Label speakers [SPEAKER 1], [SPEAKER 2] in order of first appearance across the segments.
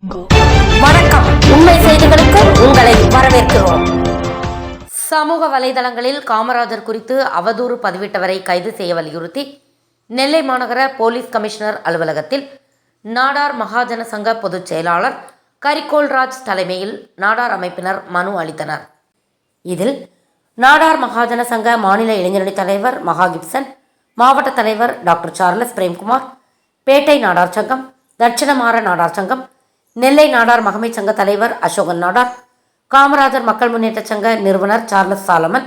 [SPEAKER 1] வணக்கம். உண்மை செய்திகளுக்கு உங்களை வரவேற்கிறோம். சமூக வலைதளங்களில் காமராஜர் குறித்து அவதூறு பதிவிட்டவரை கைது செய்ய வலியுறுத்தி நெல்லை மாநகர போலீஸ் கமிஷனர் அலுவலகத்தில் நாடார் மகாஜன சங்க பொதுச் செயலாளர் கரிகோல்ராஜ் தலைமையில் நாடார் அமைப்பினர் மனு அளித்தனர். இதில் நாடார் மகாஜன சங்க மாநில இளைஞரணி தலைவர் மகா கிப்சன், மாவட்ட தலைவர் டாக்டர் சார்லஸ் பிரேம்குமார், பேட்டை நாடார் சங்கம், தட்சிணமாற நாடார் சங்கம், நெல்லை நாடார் மகமை சங்க தலைவர் அசோகன் நாடார், காமராஜர் மக்கள் முன்னேற்ற சங்க நிறுவனர் சார்லஸ் சாலமன்,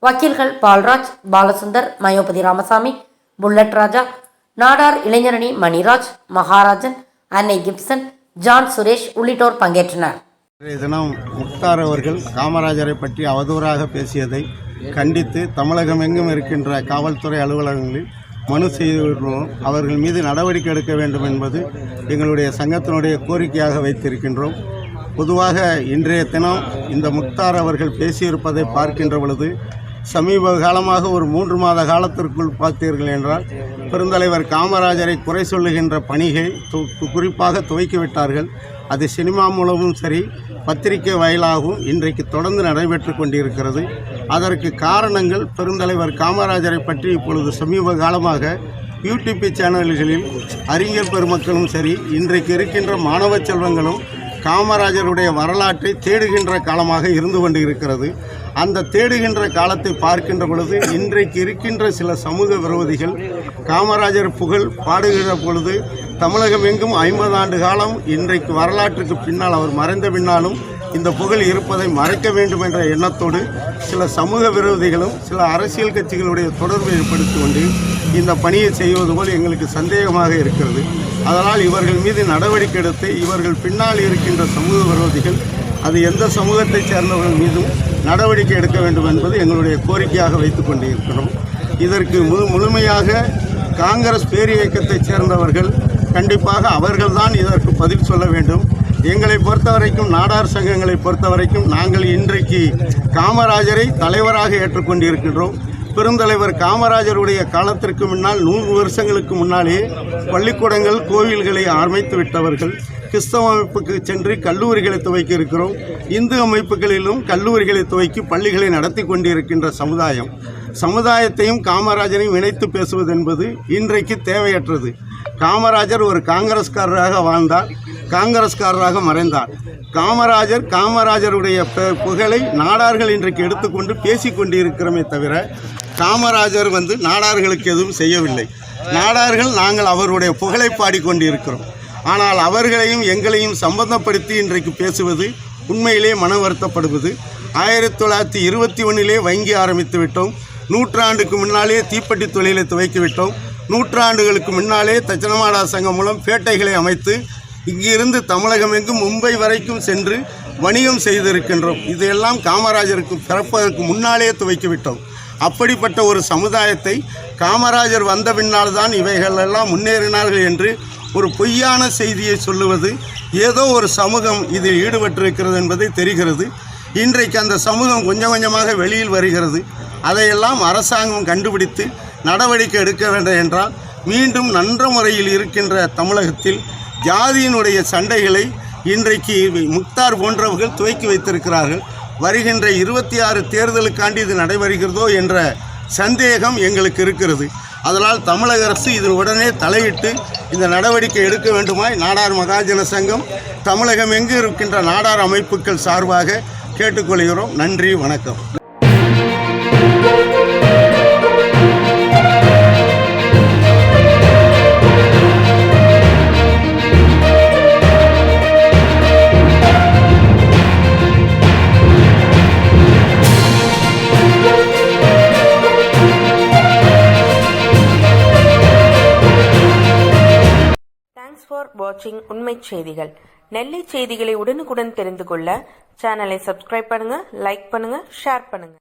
[SPEAKER 1] வக்கீல்கள் பால்ராஜ், பாலசுந்தர், மயோபதி ராமசாமி, புல்லட் ராஜா, நாடார் இளைஞரணி மணிராஜ், மகாராஜன், அன்னை கிப்சன், ஜான் சுரேஷ் உள்ளிட்டோர் பங்கேற்றனர்.
[SPEAKER 2] தினம் முக்தார் அவர்கள் காமராஜரை பற்றி அவதூறாக பேசியதை கண்டித்து தமிழகம் எங்கும் இருக்கின்ற காவல்துறை அலுவலகங்களில் மனு செய்துள்ளோம். அவர்கள் மீது நடவடிக்கை எடுக்க வேண்டும் என்பது எங்களுடைய சங்கத்தினுடைய கோரிக்கையாக வைத்திருக்கின்றோம். பொதுவாக இன்றைய தினம் இந்த முக்தார் அவர்கள் பேசியிருப்பதை பார்க்கின்ற பொழுது சமீப காலமாக ஒரு 3 மாத காலத்திற்குள் பார்த்தீர்கள் என்றால் பெருந்தலைவர் காமராஜரை குறை சொல்லுகின்ற பணியை குறிப்பாக துவக்கிவிட்டார்கள். அது சினிமா மூலமும் சரி, பத்திரிகை வாயிலாகவும் இன்றைக்கு தொடர்ந்து நடைபெற்று கொண்டிருக்கிறது. அதற்கு காரணங்கள் பெருந்தலைவர் காமராஜரை பற்றி இப்பொழுது சமீப காலமாக யூடியூப் சேனல்களில் அறிஞர் பெருமக்களும் சரி, இன்றைக்கு இருக்கின்ற மாணவ செல்வங்களும் காமராஜருடைய வரலாற்றை தேடுகின்ற காலமாக இருந்து கொண்டு இருக்கிறது. அந்த தேடுகின்ற காலத்தை பார்க்கின்ற பொழுது இன்றைக்கு இருக்கின்ற சில சமூக விரோதிகள் காமராஜர் புகழ் பாடுகிற பொழுது தமிழகம் எங்கும் 50 ஆண்டு காலம் இன்றைக்கு வரலாற்றுக்கு பின்னால் அவர் மறைந்த பின்னாலும் இந்த புகழ் இருப்பதை மறைக்க வேண்டும் என்ற எண்ணத்தோடு சில சமூக விரோதிகளும் சில அரசியல் கட்சிகளுடைய தொடர்பை ஏற்படுத்தி கொண்டு இந்த பணியை செய்வது போல் எங்களுக்கு சந்தேகமாக இருக்கிறது. அதனால் இவர்கள் மீது நடவடிக்கை எடுத்து இவர்கள் பின்னால் இருக்கின்ற சமூக விரோதிகள் அது எந்த சமூகத்தைச் சேர்ந்தவர்கள் மீதும் நடவடிக்கை எடுக்க வேண்டும் என்பது எங்களுடைய கோரிக்கையாக வைத்து கொண்டிருக்கிறோம். இதற்கு முழுமையாக காங்கிரஸ் பேரியக்கத்தைச் சேர்ந்தவர்கள் கண்டிப்பாக அவர்கள்தான் இதற்கு பதில் சொல்ல வேண்டும். எங்களை பொறுத்தவரைக்கும் நாடார் சங்கங்களை பொறுத்தவரைக்கும் நாங்கள் இன்றைக்கு காமராஜரை தலைவராக ஏற்றுக்கொண்டிருக்கின்றோம். பெருந்தலைவர் காமராஜருடைய காலத்திற்கு முன்னால் 100 வருஷங்களுக்கு முன்னாலே பள்ளிக்கூடங்கள் கோவில்களை அமைத்து விட்டவர்கள். கிறிஸ்தவ அமைப்புக்கு சென்று கல்லூரிகளை துவக்கி இருக்கிறோம். இந்து அமைப்புகளிலும் கல்லூரிகளை துவக்கி பள்ளிகளை நடத்தி கொண்டிருக்கின்ற சமுதாயத்தையும் காமராஜரையும் இணைத்து பேசுவது என்பது இன்றைக்கு தேவையற்றது. காமராஜர் ஒரு காங்கிரஸ்காரராக வாழ்ந்தார், காங்கிரஸ்காரராக மறைந்தார். காமராஜருடைய புகழை நாடார்கள் இன்றைக்கு எடுத்துக்கொண்டு பேசி கொண்டிருக்கிறோமே தவிர காமராஜர் நாடார்களுக்கு எதுவும் செய்யவில்லை. நாடார்கள் நாங்கள் அவருடைய புகழை பாடிக்கொண்டிருக்கிறோம். ஆனால் அவர்களையும் எங்களையும் சம்பந்தப்படுத்தி இன்றைக்கு பேசுவது உண்மையிலே மன வருத்தப்படுவது. 1921 வங்கி ஆரம்பித்து விட்டோம். 100 ஆண்டுக்கு முன்னாலே தீப்பெட்டி தொழிலை துவக்கிவிட்டோம். 100 ஆண்டுகளுக்கு முன்னாலே தட்சிணமாடா சங்கம் மூலம் பேட்டைகளை அமைத்து இங்கிருந்து தமிழகம் எங்கும் மும்பை வரைக்கும் சென்று வணிகம் செய்திருக்கின்றோம். இதையெல்லாம் காமராஜருக்கு பிறப்பதற்கு முன்னாலே துவக்கிவிட்டோம். அப்படிப்பட்ட ஒரு சமுதாயத்தை காமராஜர் வந்த பின்னால் தான் இவைகளெல்லாம் முன்னேறினார்கள் என்று ஒரு பொய்யான செய்தியை சொல்லுவது, ஏதோ ஒரு சமூகம் இதில் ஈடுபட்டிருக்கிறது என்பதை தெரிகிறது. இன்றைக்கு அந்த சமூகம் கொஞ்சம் கொஞ்சமாக வெளியில் வருகிறது. அதையெல்லாம் அரசாங்கம் கண்டுபிடித்து நடவடிக்கை எடுக்க வேண்டும் என்றால் மீண்டும் நன்ற முறையில் இருக்கின்ற தமிழகத்தில் ஜாதியினுடைய சண்டைகளை இன்றைக்கு முக்தார் போன்றவர்கள் துவக்கி வைத்திருக்கிறார்கள். வருகின்ற 26 தேர்தலுக்காண்டி இது நடைபெறுகிறதோ என்ற சந்தேகம் எங்களுக்கு இருக்கிறது. அதனால் தமிழக அரசு இதில் உடனே தலையிட்டு இந்த நடவடிக்கை எடுக்க வேண்டுமாய் நாடார் மகாஜன சங்கம் தமிழகம் எங்கு இருக்கின்ற நாடார் அமைப்புகள் சார்பாக கேட்டுக்கொள்கிறோம். நன்றி, வணக்கம்.
[SPEAKER 3] ஃபார் வாட்சிங் உண்மை செய்திகள். நெல்லை செய்திகளை உடனுக்குடன் தெரிந்து கொள்ள சேனலை சப்ஸ்கிரைப் பண்ணுங்க, லைக் பண்ணுங்க, ஷேர் பண்ணுங்க.